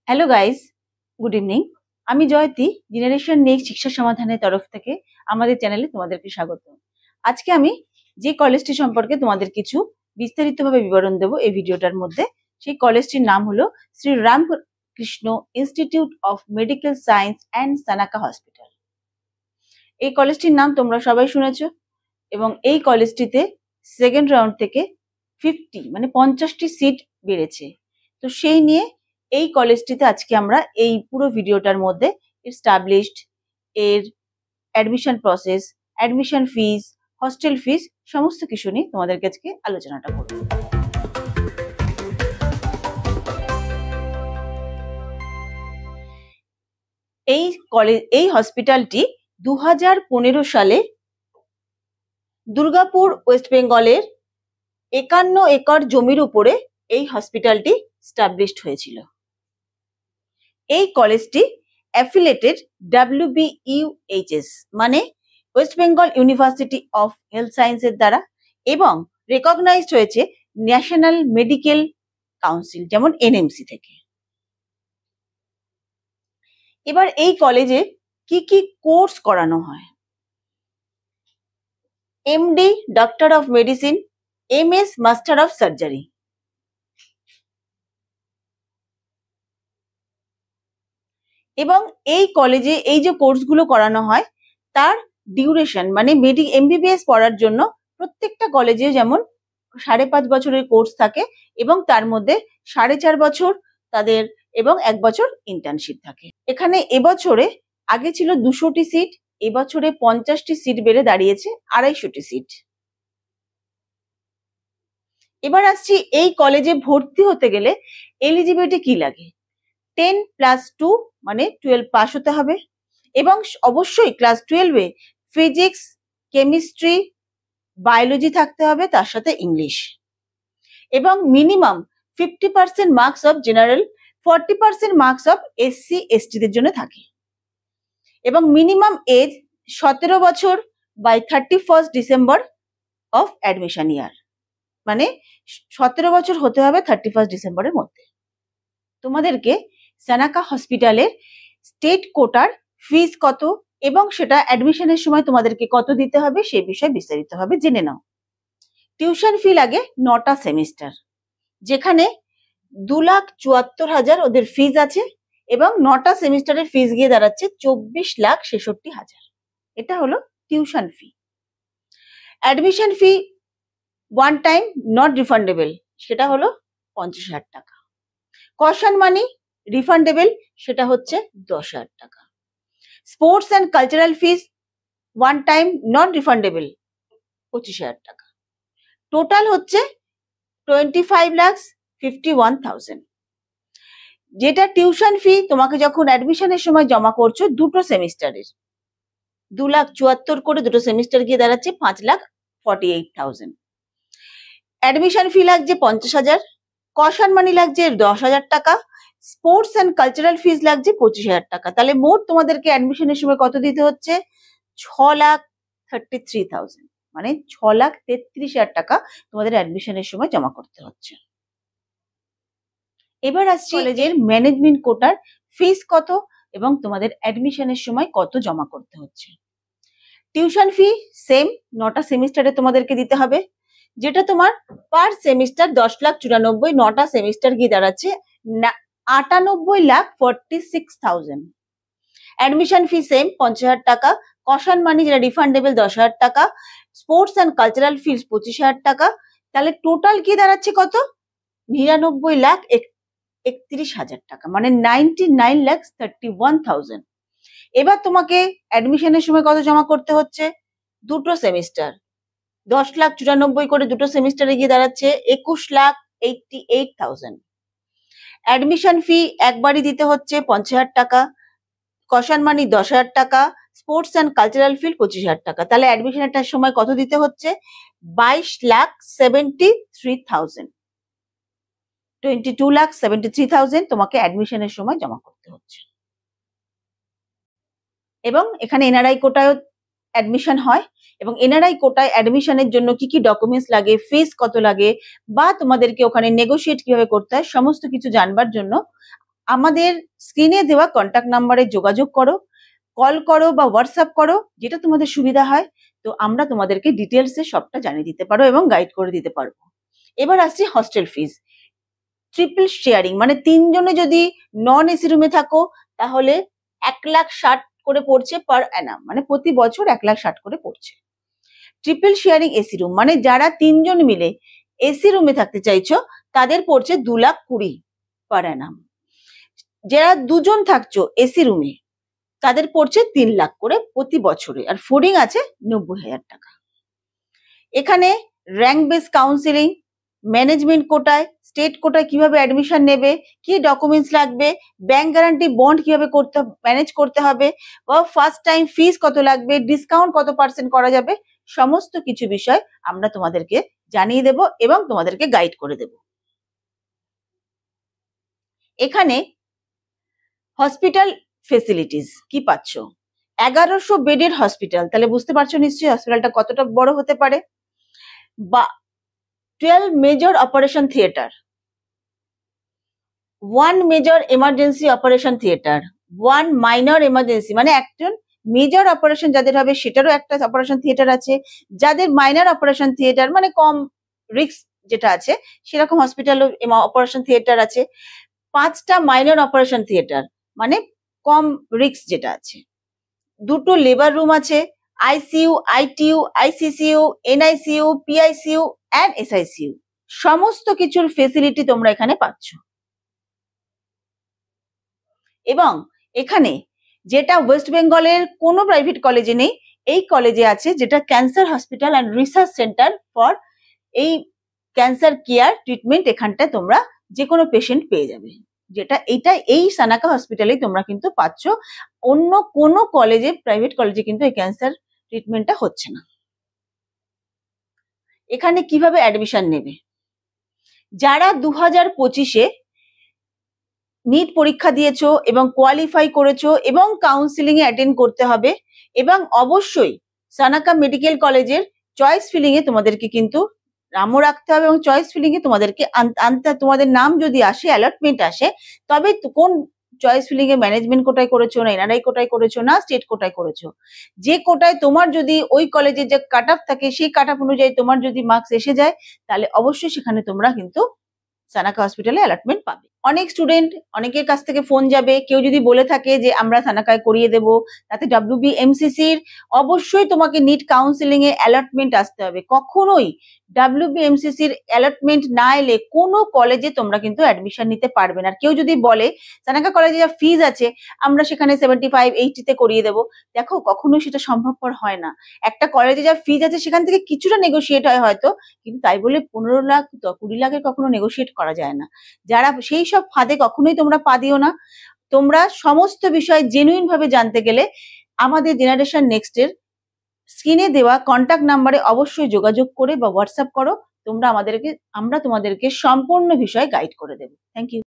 Hello guys, good evening. আমি Jayati, generation next শিক্ষা সমাধানের তরফ থেকে আমাদের চ্যানেলে তোমাদেরকে স্বাগত। আজকে আমি যে কলেজটি সম্পর্কে তোমাদের কিছু বিস্তারিতভাবে বিবরণ দেবো এই ভিডিওটার মধ্যে, সেই কলেজটির নাম হলো Shri Ramakrishna institute of medical science and Shanaka hospital. এই কলেজটির নাম তোমরা সবাই শুনেছো এবং এই কলেজটিতে সেকেন্ড রাউন্ড থেকে 50টি সিট বেড়েছে। তো সেই নিয়ে এই কলেজটিতে আজকে আমরা এই পুরো ভিডিওটার মধ্যে এস্টাবলিশড, এর admission process, admission fees, hostel fees সমস্ত কিছু নিয়ে তোমাদেরকে আজকে আলোচনাটা করব। এই হসপিটালটি 2015 সালে দুর্গাপুর ওয়েস্ট বেঙ্গলের 51 একর জমির উপরে এই হসপিটালটি স্টাবলিশড হয়েছিল। এই কলেজটি অ্যাফিলিয়েটেড WBUHS মানে West Bengal university of health সায়েন্সের দ্বারা এবং রেকগনাইজড হয়েছে ন্যাশনাল মেডিকেল কাউন্সিল যেমন NMC থেকে। এবার এই কলেজে কি কি কোর্স করানো হয়? MD doctor of medicine, MS master of surgery. এবং এই কলেজে এই যে কোর্সগুলো করানো হয় তার ডিউরেশন মানে MBBS পড়ার জন্য প্রত্যেকটা কলেজে যেমন 5.5 বছরের কোর্স থাকে এবং তার মধ্যে 4.5 বছর তাদের এবং 1 বছর ইন্টার্নশিপ থাকে। এখানে এবছরে আগে ছিল 200টি সিট, এবছরে 50টি সিট বেড়ে দাঁড়িয়েছে 250টি সিট। এবার আসছি এই কলেজে ভর্তি হতে গেলে এলিজিবিলিটি কি লাগে। 10+2 মানে 12 পাস হতে হবে এবং অবশ্যই ক্লাস 12-এ ফিজিক্স, কেমিস্ট্রি, বায়োলজি থাকতে হবে, তার সাথে ইংলিশ। এবং minimum 50% marks of general, 40% marks of SC ST দের জন্য থাকে। এবং মিনিমাম এজ 17 বছর বাই 31 ডিসেম্বর অফ অ্যাডমিশন ইয়ার, মানে 17 বছর হতে হবে 31 ডিসেম্বরের মধ্যে। তোমাদেরকে সানাকা হসপিটালের স্টেট কোটার ফিস কত এবং সেটা অ্যাডমিশনের সময় তোমাদেরকে কত দিতে হবে সেই বিষয়ে বিস্তারিতভাবে জেনে নাও। টিউশন ফি লাগে 9টা সেমিস্টার, যেখানে 2,74,000 ওদের ফিজ আছে এবং 9টা সেমিস্টারের ফিজ গিয়ে দাঁড়াচ্ছে 24,66,000। এটা হলো tuition fee. Admission fee one time not refundable, সেটা হলো 50,000 টাকা। কশন মানি রিফান্ডেবল, সেটা হচ্ছে 10,000 টাকা। Sports and cultural fees one time non refundable 25,000 টাকা। টোটাল হচ্ছে 25,51,000। যেটা টিউশন ফি তোমাকে যখন অ্যাডমিশনের সময় জমা করছো দুটো সেমিস্টারের 2,74,000 করে দুটো সেমিস্টার গিয়ে দাঁড়াচ্ছে 5,48,000। অ্যাডমিশন ফি লাগছে 50,000, কশন মানি লাগছে 10,000 টাকা, স্পোর্টস অ্যান্ড কালচারাল ফিস লাগছে 25,000 টাকা। তাহলে মোট তোমাদেরকে অ্যাডমিশনের সময় কত দিতে হচ্ছে? 6,33,000, মানে 6,33,000 টাকা তোমাদের অ্যাডমিশনের সময় জমা করতে হচ্ছে। এবার আসছি কলেজের ম্যানেজমেন্ট কোটার ফিস কত এবং তোমাদের অ্যাডমিশনের সময় কত জমা করতে হচ্ছে। টিউশন ফি সেম, 9টা সেমিস্টারে তোমাদেরকে দিতে হবে, যেটা তোমার পার সেমিস্টার 10,94,000, 9টা সেমিস্টার গিয়ে দাঁড়াচ্ছে 98,46,000। অ্যাডমিশন ফি সেম 50,000 টাকা, কশন মানি যেটা রিফান্ডেবল 10,000 টাকা, স্পোর্টস অ্যান্ড কালচারাল ফিস 25,000 টাকা। তাহলে টোটাল কি দাঁড়াচ্ছে কত? 99,31,000 টাকা, মানে 99,31,000। এবার তোমাকে অ্যাডমিশনের সময় কত জমা করতে হচ্ছে? দুটো সেমিস্টার 10,94,000 করে দুটো সেমিস্টারে গিয়ে দাঁড়াচ্ছে 21,88,000। অ্যাডমিশন ফি একবারই দিতে হচ্ছে 50,000 টাকা, কশন মানি 10,000 টাকা, স্পোর্টস অ্যান্ড কালচারাল ফি 25,000 টাকা। তাহলে অ্যাডমিশনের সময় কত দিতে হচ্ছে? 22,73,000, 22,73,000 তোমাকে অ্যাডমিশনের সময় জমা করতে হচ্ছে। এবং এখানে NRI কোটায় অ্যাডমিশন হয় এবং NRI কোটায় অ্যাডমিশনের জন্য কি কি ডকুমেন্টস লাগে, ফিস কত লাগে বা তোমাদেরকে ওখানে নেগোশিয়েট কিভাবে করতে হয় সমস্ত কিছু জানবার জন্য আমাদের স্ক্রিনে দেওয়া কন্ট্যাক্ট নাম্বারে যোগাযোগ করো, কল করো বা হোয়াটসঅ্যাপ করো, যেটা তোমাদের সুবিধা হয়। তো আমরা তোমাদেরকে ডিটেলসে সবটা জানিয়ে দিতে পারো এবং গাইড করে দিতে পারবো। এবার আসছি হস্টেল ফিজ। ট্রিপল শেয়ারিং মানে 3 জনে যদি নন এসি রুমে থাকো তাহলে 1,60,000 করে পড়ছে পার অ্যানাম, মানে প্রতি বছর 1,60,000 করে পড়ছে। ট্রিপল শেয়ারিং এসি রুম মানে যারা 3 জন মিলে এসি রুমে থাকতে চাইছো তাদের পড়ছে 2,20,000 পার অ্যানাম। যারা 2 জন থাকছো এসি রুমে তাদের পড়ছে 3 লাখ করে প্রতি বছরে, আর ফুডিং আছে 90,000 টাকা। এখানে র্যাঙ্ক বেস কাউন্সিলিং, ম্যানেজমেন্ট কোটায়, স্টেট কোটায় কিভাবে অ্যাডমিশন নেবে, কি ডকুমেন্টস লাগবে, ব্যাংক গ্যারান্টি বন্ড কিভাবে ম্যানেজ করতে হবে, বা ফার্স্ট টাইম ফিস কত লাগবে, ডিসকাউন্ট কত % করা যাবে, সমস্ত কিছু বিষয় আমরা তোমাদেরকে জানিয়ে দেব এবং তোমাদেরকে গাইড করে দেব। এখানে হসপিটাল ফেসিলিটিস কি পাচ্ছ? 1100 বেডের হসপিটাল, তাহলে বুঝতে পারছো নিশ্চয়ই হসপিটালটা কতটা বড় হতে পারে। বা 12 major operation theatre, 1 major emergency operation theatre, 1 minor emergency মানে একজন মেজর অপারেশন যাদের হবে সেটারও একটা অপারেশন থিয়েটার আছে, যাদের মাইনর অপারেশন থিয়েটার মানে কম রিস্ক যেটা আছে সেরকম হসপিটাল অপারেশন থিয়েটার আছে। 5টা মাইনর অপারেশন থিয়েটার মানে কম রিস্ক যেটা আছে। 2টো লেবার রুম আছে, ICU, ITU, ICCU, NICU, PICU and SICU, সমস্ত কিছুর ফেসিলিটি তোমরা এখানে পাচ্ছ। এবং এখানে যেটা ওয়েস্ট বেঙ্গলের কোনো প্রাইভেট কলেজে নেই, এই কলেজে আছে, যেটা cancer hospital and research centre for এই ক্যান্সার কেয়ার ট্রিটমেন্ট। এখানটায় তোমরা যে কোনো পেশেন্ট পেয়ে যাবে, যেটা এই সানাকা হসপিটালেই তোমরা কিন্তু পাচ্ছ। অন্য কোনো কলেজে, প্রাইভেট কলেজে কিন্তু এই ক্যান্সার ট্রিটমেন্টটা হচ্ছে না। এখানে কিভাবে অ্যাডমিশন নেবে? যারা 2025-এ নিট পরীক্ষা দিয়েছো এবং কোয়ালিফাই করেছো এবং কাউন্সিলিং এ অ্যাটেন্ড করতে হবে, এবং অবশ্যই সানাকা মেডিকেল কলেজের চয়েস ফিলিং এ তোমাদেরকে কিন্তু নামও রাখতে হবে, এবং চয়েস ফিলিং এ তোমাদেরকে তোমাদের নাম যদি আসে, অ্যালটমেন্ট আসে, তবে কোন চয়েস ফিলিং এ ম্যানেজমেন্ট কোটায় করেছো না এনআরআই কোটায় করেছো না স্টেট কোটায় করেছো, যে কোটায় তোমার যদি ওই কলেজের যে কাট অফ থাকে সেই কাট অফ অনুযায়ী তোমার যদি মার্কস এসে যায়, তাহলে অবশ্যই সেখানে তোমরা কিন্তু সানাকা হসপিটালে অ্যালটমেন্ট পাবে। অনেক স্টুডেন্ট, অনেকের কাছ থেকে ফোন যাবে, কেউ যদি বলে থাকে যে আমরা সানাকায় করিয়ে দেব, তাতে WBMCC-র অবশ্যই তোমাকে নিট কাউন্সিলিং এ অ্যালটমেন্ট আসতে হবে। কখনোই WBMCC-র অ্যালটমেন্ট না এলে কোনো কলেজে তোমরা কিন্তু অ্যাডমিশন নিতে পারবে না। আর কেউ যদি বলে সানাকা কলেজে যা ফিজ আছে আমরা সেখানে 75-80-তে করিয়ে দেবো, দেখো কখনোই সেটা সম্ভবপর হয় না। একটা কলেজে যা ফিজ আছে সেখান থেকে কিছুটা নেগোশিয়েট হয় হয়তো, কিন্তু তাই বলে 15 লাখ 20 লাখের কখনো নেগোশিয়েট করা যায় না। যারা সেই সব ফাঁদে কখনোই তোমরা পা দিও না। তোমরা সমস্ত বিষয় জেনুইন ভাবে জানতে গেলে আমাদের জেনারেশন নেক্সটের স্ক্রিনে দেওয়া কন্ট্যাক্ট নাম্বারে অবশ্যই যোগাযোগ করে বা হোয়াটসঅ্যাপ করো, আমরা তোমাদেরকে সম্পূর্ণ বিষয় গাইড করে দেবো। Thank you.